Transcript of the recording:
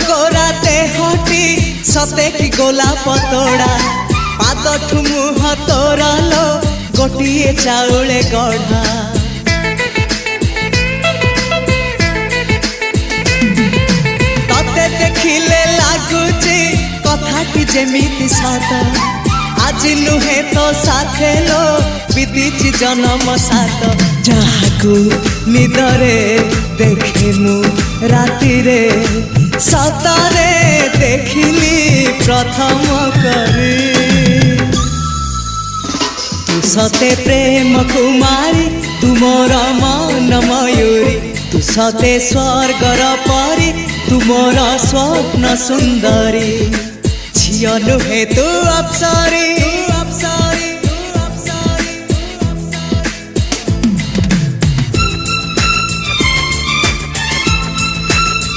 गोरा देहटी सते कि गोलाप तोड़ा पाद मुह तोर लो गोटे चाउले गढ़ा तते देखिले लगुची कथाटी जेमिति सत आज नुहे तो साथे लो बीतीची जन्म सात जहाकू निदरे देखे मु राति रे सतरे देखिली प्रथम करी तू सते प्रेम कुमारी तू मोर मन मयूरी तू सते स्वर्गर परी तू मोर स्वप्न सुंदरी झियो नुहे तू अप्सरी।